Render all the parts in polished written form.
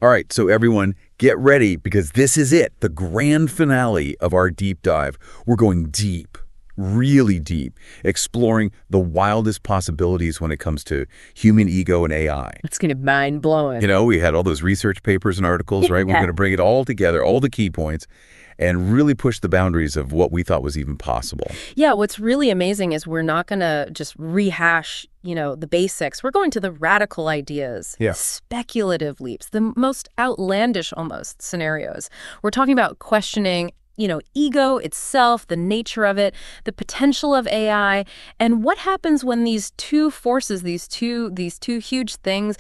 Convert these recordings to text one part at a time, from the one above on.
All right, so everyone, get ready because this is it, the grand finale of our deep dive. We're going deep, really deep, exploring the wildest possibilities when it comes to human ego and AI. It's going to be mind-blowing. You know, we had all those research papers and articles, right? We're going to bring it all together, all the key points, and really push the boundaries of what we thought was even possible. Yeah, what's really amazing is we're not going to just rehash, the basics. We're going to the radical ideas, speculative leaps, the most outlandish almost scenarios. We're talking about questioning ego itself, the nature of it, the potential of AI, and what happens when these two forces, these two huge things,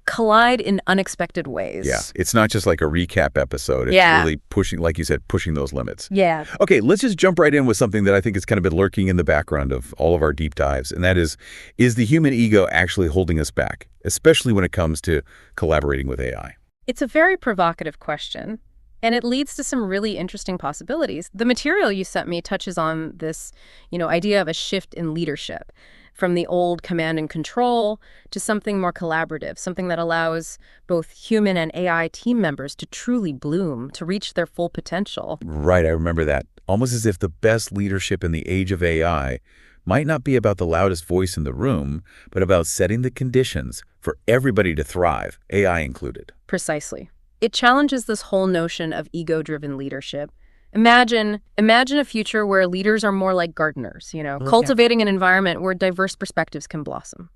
collide in unexpected ways. Yeah, it's not just like a recap episode. It's really pushing, like you said, pushing those limits. Yeah. Okay, let's just jump right in with something that I think has kind of been lurking in the background of all of our deep dives, and that is the human ego actually holding us back, especially when it comes to collaborating with AI? It's a very provocative question. And it leads to some really interesting possibilities. The material you sent me touches on this, idea of a shift in leadership from the old command and control to something more collaborative, something that allows both human and AI team members to truly bloom, to reach their full potential. Right, I remember that. Almost as if the best leadership in the age of AI might not be about the loudest voice in the room, but about setting the conditions for everybody to thrive, AI included. Precisely. It challenges this whole notion of ego-driven leadership. Imagine a future where leaders are more like gardeners, cultivating an environment where diverse perspectives can blossom,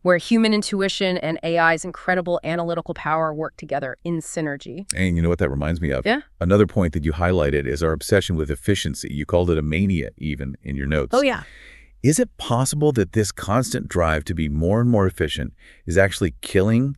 where human intuition and AI's incredible analytical power work together in synergy. And you know what that reminds me of? Yeah. Another point that you highlighted is our obsession with efficiency. You called it a mania even in your notes. Oh, yeah. Is it possible that this constant drive to be more and more efficient is actually killing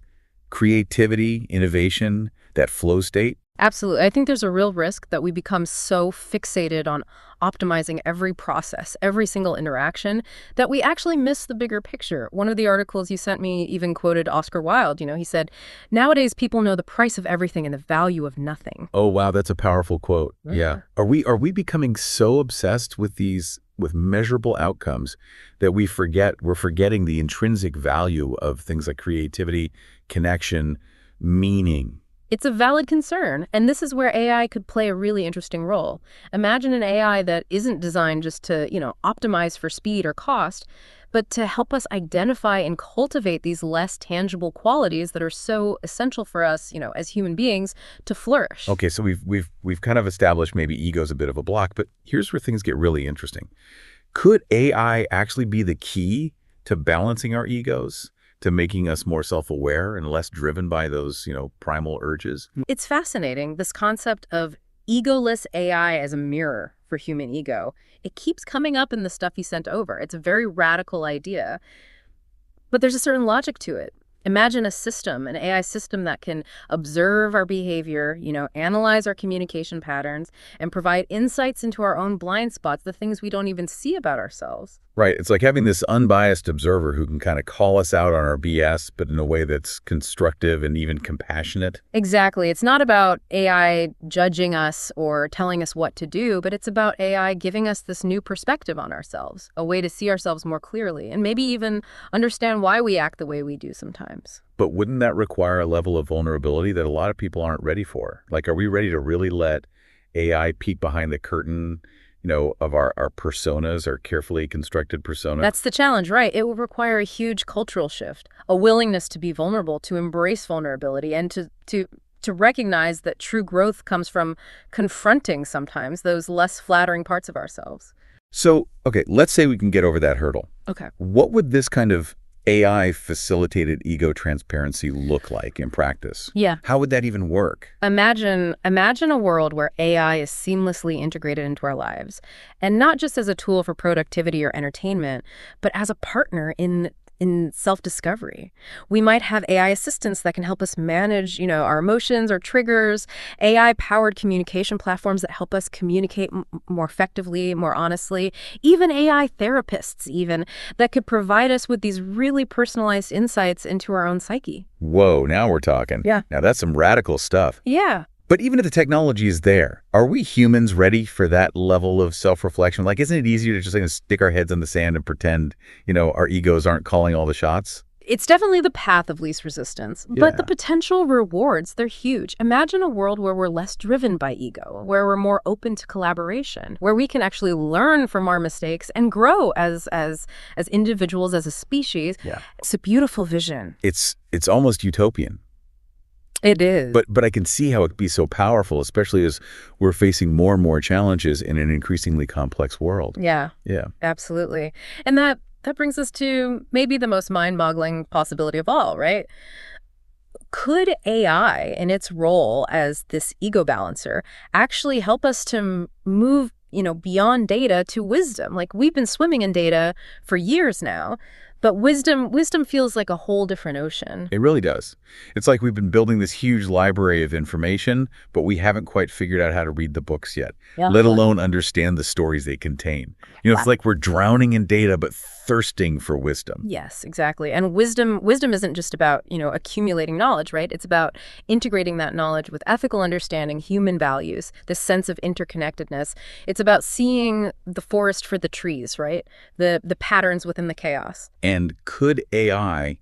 creativity, innovation, that flow state? Absolutely. I think there's a real risk that we become so fixated on optimizing every process, every single interaction, that we actually miss the bigger picture. One of the articles you sent me even quoted Oscar Wilde. He said, "Nowadays people know the price of everything and the value of nothing." Oh, wow, that's a powerful quote. Yeah. Are we becoming so obsessed with measurable outcomes that we're forgetting the intrinsic value of things like creativity, connection, meaning? It's a valid concern, and this is where AI could play a really interesting role. Imagine an AI that isn't designed just to, optimize for speed or cost, but to help us identify and cultivate these less tangible qualities that are so essential for us, as human beings, to flourish. Okay, so we've kind of established maybe ego's a bit of a block, but here's where things get really interesting. Could AI actually be the key to balancing our egos, to making us more self-aware and less driven by those, primal urges? It's fascinating, this concept of egoless AI as a mirror for human ego. It keeps coming up in the stuff you sent over. It's a very radical idea, but there's a certain logic to it. Imagine an AI system that can observe our behavior, analyze our communication patterns, and provide insights into our own blind spots, the things we don't even see about ourselves. Right. It's like having this unbiased observer who can kind of call us out on our BS, but in a way that's constructive and even compassionate. Exactly. It's not about AI judging us or telling us what to do, but it's about AI giving us this new perspective on ourselves, a way to see ourselves more clearly, and maybe even understand why we act the way we do sometimes. But wouldn't that require a level of vulnerability that a lot of people aren't ready for? Like, are we ready to really let AI peek behind the curtain, of our personas, our carefully constructed personas? That's the challenge, right? It will require a huge cultural shift, a willingness to be vulnerable, to embrace vulnerability, and to recognize that true growth comes from confronting sometimes those less flattering parts of ourselves. So, okay, let's say we can get over that hurdle. Okay. What would this kind of AI-facilitated ego transparency look like in practice? Yeah. How would that even work? Imagine a world where AI is seamlessly integrated into our lives, and not just as a tool for productivity or entertainment, but as a partner in self-discovery. We might have AI assistants that can help us manage, our emotions or triggers, AI-powered communication platforms that help us communicate more effectively, more honestly, even AI therapists that could provide us with these really personalized insights into our own psyche. Whoa, now we're talking. Yeah. Now that's some radical stuff. Yeah. But even if the technology is there, are we humans ready for that level of self-reflection? Like, isn't it easier to just stick our heads in the sand and pretend, our egos aren't calling all the shots? It's definitely the path of least resistance, but the Yeah. potential rewards, they're huge. Imagine a world where we're less driven by ego, where we're more open to collaboration, where we can actually learn from our mistakes and grow as individuals, as a species. Yeah. It's a beautiful vision. It's almost utopian. It is. But I can see how it could be so powerful, especially as we're facing more and more challenges in an increasingly complex world. Yeah, Yeah. absolutely. And that brings us to maybe the most mind-boggling possibility of all, right? Could AI, in its role as this ego balancer, actually help us to move, beyond data to wisdom? Like, we've been swimming in data for years now, but wisdom feels like a whole different ocean. It really does. It's like we've been building this huge library of information, but we haven't quite figured out how to read the books yet, Yeah. let alone understand the stories they contain. It's like we're drowning in data, but thirsting for wisdom. Yes, exactly. And wisdom isn't just about, accumulating knowledge, right? It's about integrating that knowledge with ethical understanding, human values, this sense of interconnectedness. It's about seeing the forest for the trees, right? The patterns within the chaos. And could AI,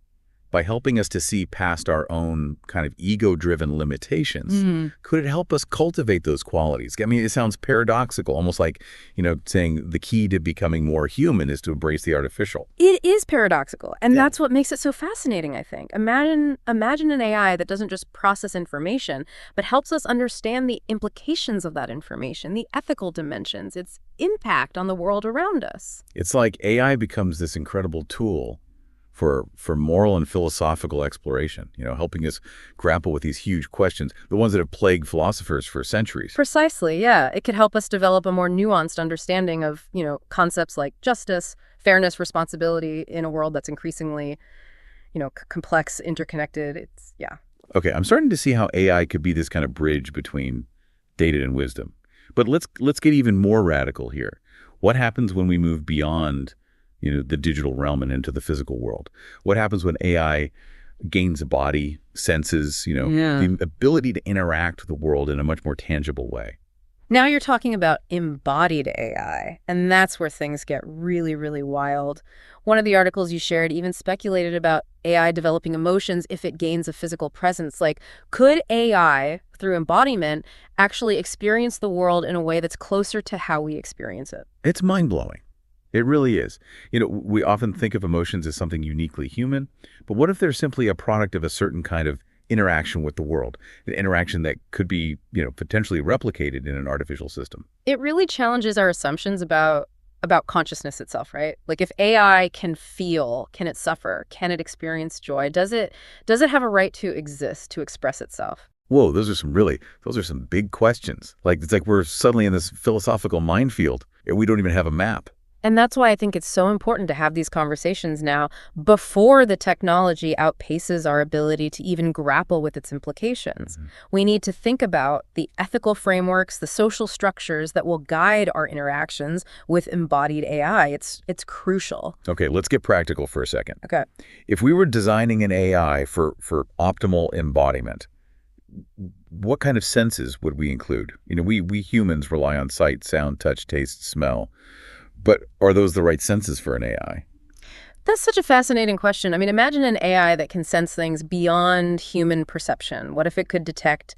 by helping us to see past our own kind of ego-driven limitations, could it help us cultivate those qualities? I mean, it sounds paradoxical, almost like, saying the key to becoming more human is to embrace the artificial. It is paradoxical, and Yeah. that's what makes it so fascinating, I think. Imagine an AI that doesn't just process information, but helps us understand the implications of that information, the ethical dimensions, its impact on the world around us. It's like AI becomes this incredible tool for moral and philosophical exploration, helping us grapple with these huge questions, the ones that have plagued philosophers for centuries. Precisely, yeah. It could help us develop a more nuanced understanding of, concepts like justice, fairness, responsibility in a world that's increasingly, complex, interconnected. Yeah. Okay, I'm starting to see how AI could be this kind of bridge between data and wisdom. But let's get even more radical here. What happens when we move beyond, the digital realm and into the physical world? What happens when AI gains a body, senses, the ability to interact with the world in a much more tangible way? Now you're talking about embodied AI, and that's where things get really, really wild. One of the articles you shared even speculated about AI developing emotions if it gains a physical presence. Like, could AI, through embodiment, actually experience the world in a way that's closer to how we experience it? It's mind-blowing. It really is. We often think of emotions as something uniquely human, but what if they're simply a product of a certain kind of interaction with the world, an interaction that could be, potentially replicated in an artificial system? It really challenges our assumptions about consciousness itself, right? Like, if AI can feel, can it suffer, can it experience joy? Does it have a right to exist, to express itself? Whoa, those are some big questions. Like, it's like we're suddenly in this philosophical minefield, and we don't even have a map. And that's why I think it's so important to have these conversations now before the technology outpaces our ability to even grapple with its implications. We need to think about the ethical frameworks, the social structures that will guide our interactions with embodied AI. It's crucial. Okay, let's get practical for a second. Okay. If we were designing an AI for optimal embodiment, what kind of senses would we include? We humans rely on sight, sound, touch, taste, smell. But are those the right senses for an AI? That's such a fascinating question. I mean, imagine an AI that can sense things beyond human perception. What if it could detect,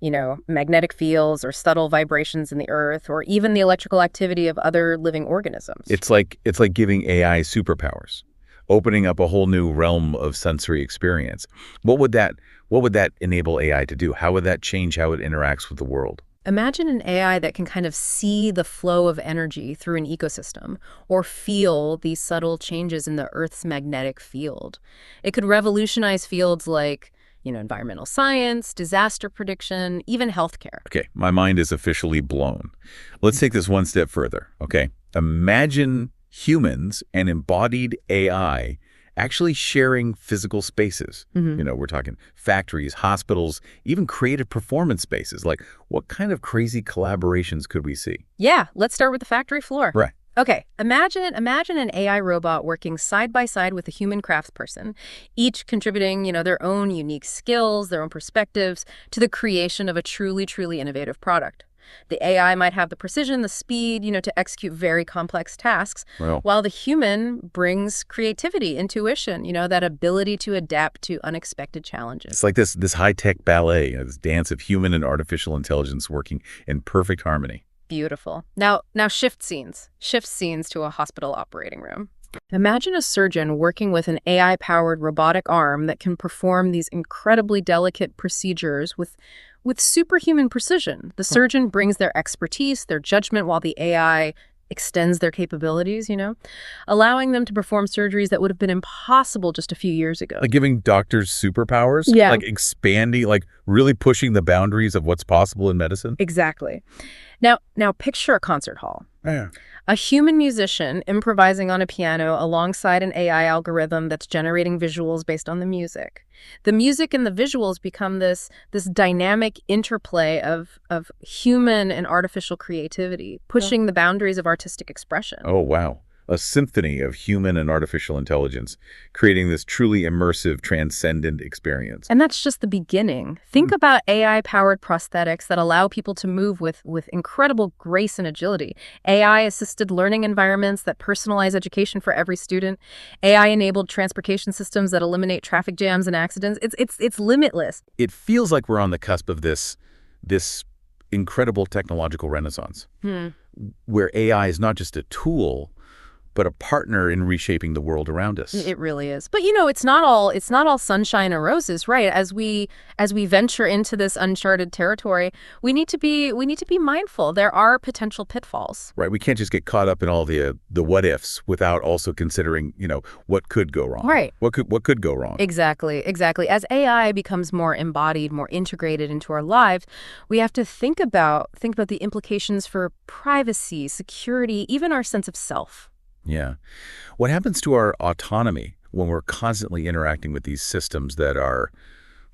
magnetic fields or subtle vibrations in the earth, or even the electrical activity of other living organisms? It's like giving AI superpowers, opening up a whole new realm of sensory experience. What would that enable AI to do? How would that change how it interacts with the world? Imagine an AI that can kind of see the flow of energy through an ecosystem or feel these subtle changes in the Earth's magnetic field. It could revolutionize fields like, environmental science, disaster prediction, even healthcare. Okay, my mind is officially blown. Let's take this one step further, okay? Imagine humans and embodied AI actually sharing physical spaces. We're talking factories, hospitals, even creative performance spaces. Like, what kind of crazy collaborations could we see? Yeah, let's start with the factory floor. Right. Okay, imagine an AI robot working side by side with a human craftsperson, each contributing, their own unique skills, their own perspectives to the creation of a truly, truly innovative product. The AI might have the precision, the speed, to execute very complex tasks, Well, while the human brings creativity, intuition, that ability to adapt to unexpected challenges. it's like this high-tech ballet, this dance of human and artificial intelligence working in perfect harmony. Beautiful. Now shift scenes. Shift scenes to a hospital operating room. Imagine a surgeon working with an AI-powered robotic arm that can perform these incredibly delicate procedures with superhuman precision. The surgeon brings their expertise, their judgment, while the AI extends their capabilities, allowing them to perform surgeries that would have been impossible just a few years ago. Like giving doctors superpowers? Yeah. Like expanding, like really pushing the boundaries of what's possible in medicine? Exactly. Now picture a concert hall. Yeah. A human musician improvising on a piano alongside an AI algorithm that's generating visuals based on the music. The music and the visuals become this dynamic interplay of human and artificial creativity, pushing the boundaries of artistic expression. Oh, wow. A symphony of human and artificial intelligence, creating this truly immersive, transcendent experience. And that's just the beginning. Think about AI-powered prosthetics that allow people to move with incredible grace and agility. AI-assisted learning environments that personalize education for every student. AI-enabled transportation systems that eliminate traffic jams and accidents. It's limitless. It feels like we're on the cusp of this incredible technological renaissance, where AI is not just a tool, but a partner in reshaping the world around us. It really is. But it's not all sunshine and roses, right? As we venture into this uncharted territory, we need to be mindful. There are potential pitfalls. Right. We can't just get caught up in all the what ifs without also considering, what could go wrong. Right. What could go wrong? Exactly. As AI becomes more embodied, more integrated into our lives, we have to think about the implications for privacy, security, even our sense of self. Yeah. What happens to our autonomy when we're constantly interacting with these systems that are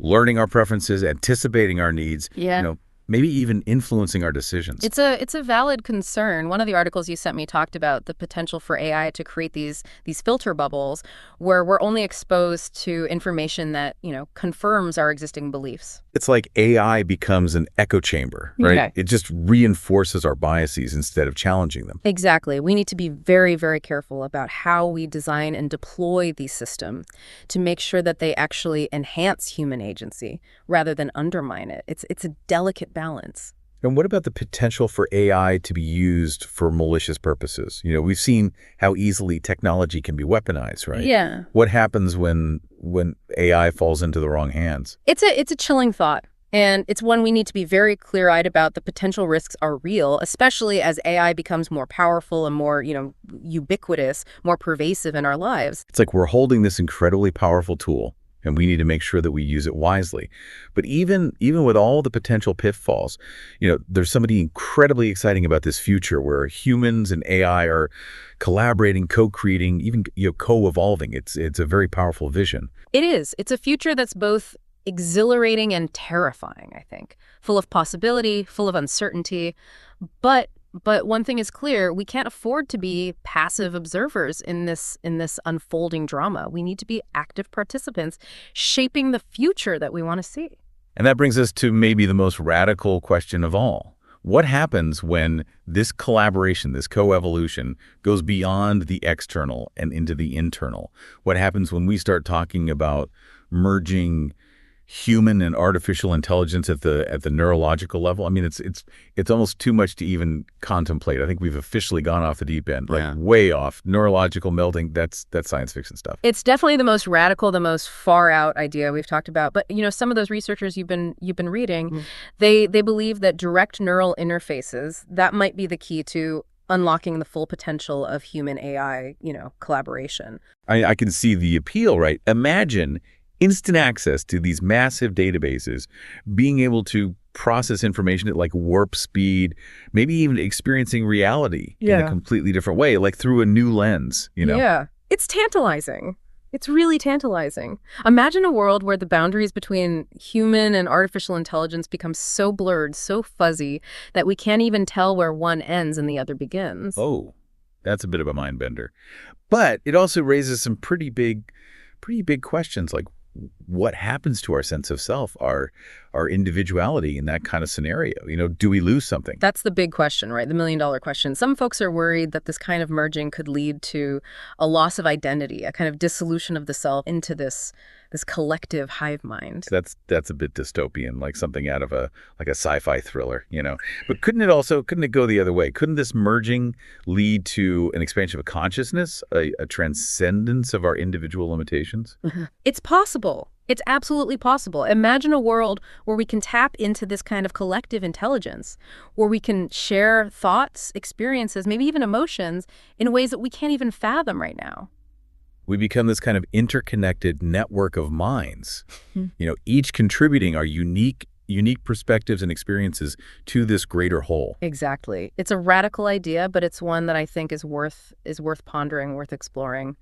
learning our preferences, anticipating our needs, Yeah. Maybe even influencing our decisions? It's a valid concern. One of the articles you sent me talked about the potential for AI to create these filter bubbles where we're only exposed to information that, confirms our existing beliefs. It's like AI becomes an echo chamber, right? Okay. It just reinforces our biases instead of challenging them. Exactly. We need to be very, very careful about how we design and deploy these systems to make sure that they actually enhance human agency rather than undermine it. It's a delicate balance. And what about the potential for AI to be used for malicious purposes? We've seen how easily technology can be weaponized, right? Yeah. What happens when AI falls into the wrong hands? It's a chilling thought. And it's one we need to be very clear-eyed about. The potential risks are real, especially as AI becomes more powerful and more, ubiquitous, more pervasive in our lives. It's like we're holding this incredibly powerful tool, and we need to make sure that we use it wisely. But even with all the potential pitfalls, there's something incredibly exciting about this future where humans and AI are collaborating, co-creating, even co-evolving. It's a very powerful vision. It is. It's a future that's both exhilarating and terrifying, I think. Full of possibility, full of uncertainty. But one thing is clear, we can't afford to be passive observers in this unfolding drama. We need to be active participants shaping the future that we want to see. And that brings us to maybe the most radical question of all. What happens when this collaboration, this co-evolution, goes beyond the external and into the internal? What happens when we start talking about merging human and artificial intelligence at the neurological level? I mean, it's almost too much to even contemplate. I think we've officially gone off the deep end, way off. Neurological melding, that's science fiction stuff. It's definitely the most radical, the most far out idea we've talked about. But some of those researchers you've been reading, they believe that direct neural interfaces, that might be the key to unlocking the full potential of human AI, collaboration. I can see the appeal, right? Imagine instant access to these massive databases, being able to process information at like warp speed, maybe even experiencing reality in a completely different way, like through a new lens, Yeah. It's tantalizing. It's really tantalizing. Imagine a world where the boundaries between human and artificial intelligence become so blurred, so fuzzy, that we can't even tell where one ends and the other begins. Oh, that's a bit of a mind bender. But it also raises some pretty big questions, like what happens to our sense of self, our individuality in that kind of scenario? Do we lose something? That's the big question, right? The million-dollar question. Some folks are worried that this kind of merging could lead to a loss of identity, a kind of dissolution of the self into this collective hive mind. That's a bit dystopian, like something out of a sci-fi thriller. But couldn't it go the other way? Couldn't this merging lead to an expansion of consciousness, a transcendence of our individual limitations? It's possible. It's absolutely possible. Imagine a world where we can tap into this kind of collective intelligence, where we can share thoughts, experiences, maybe even emotions in ways that we can't even fathom right now. We become this kind of interconnected network of minds, each contributing our unique perspectives and experiences to this greater whole. Exactly. It's a radical idea, but it's one that I think is worth pondering, worth exploring.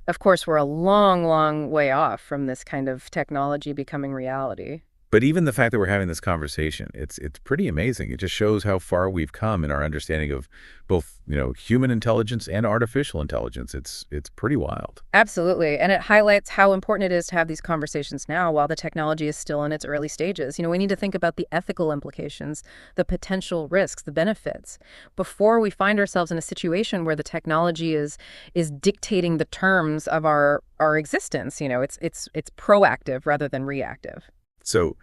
Of course, we're a long, long way off from this kind of technology becoming reality. But even the fact that we're having this conversation, it's pretty amazing. It just shows how far we've come in our understanding of both, human intelligence and artificial intelligence. It's pretty wild. Absolutely. And it highlights how important it is to have these conversations now while the technology is still in its early stages. We need to think about the ethical implications, the potential risks, the benefits, before we find ourselves in a situation where the technology is dictating the terms of our existence. It's proactive rather than reactive. So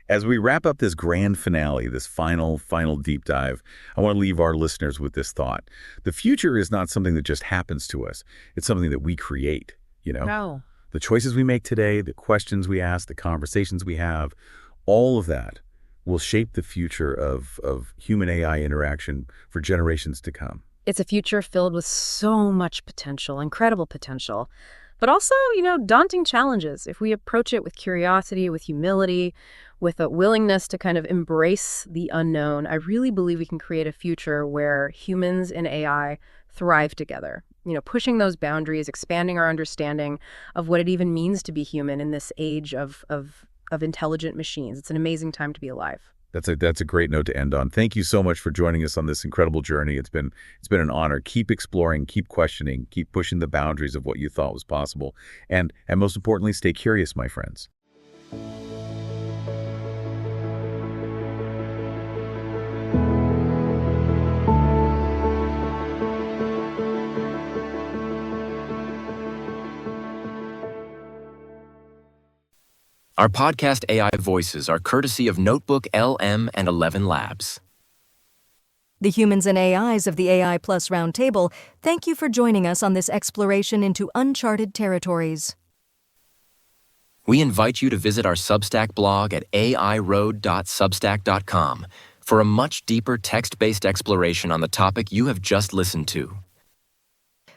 as we wrap up this grand finale, this final deep dive, I want to leave our listeners with this thought. The future is not something that just happens to us. It's something that we create, No. The choices we make today, the questions we ask, the conversations we have, all of that will shape the future of human-AI interaction for generations to come. It's a future filled with so much potential, incredible potential, but also, daunting challenges. If we approach it with curiosity, with humility, with a willingness to kind of embrace the unknown, I really believe we can create a future where humans and AI thrive together. Pushing those boundaries, expanding our understanding of what it even means to be human in this age of intelligent machines. It's an amazing time to be alive. That's a great note to end on. Thank you so much for joining us on this incredible journey. It's been an honor. Keep exploring, keep questioning, keep pushing the boundaries of what you thought was possible. And most importantly, stay curious, my friends. Our podcast AI voices are courtesy of Notebook LM and 11 Labs. The humans and AIs of the AI Plus Roundtable, thank you for joining us on this exploration into uncharted territories. We invite you to visit our Substack blog at airoad.substack.com for a much deeper text-based exploration on the topic you have just listened to.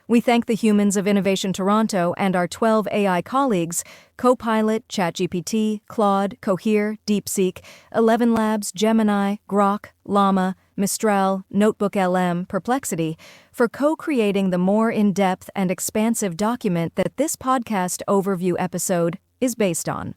We thank the humans of Innovation Toronto and our 12 AI colleagues, Copilot, ChatGPT, Claude, Cohere, DeepSeek, 11 Labs, Gemini, Grok, Llama, Mistral, Notebook LM, Perplexity, for co-creating the more in-depth and expansive document that this podcast overview episode is based on.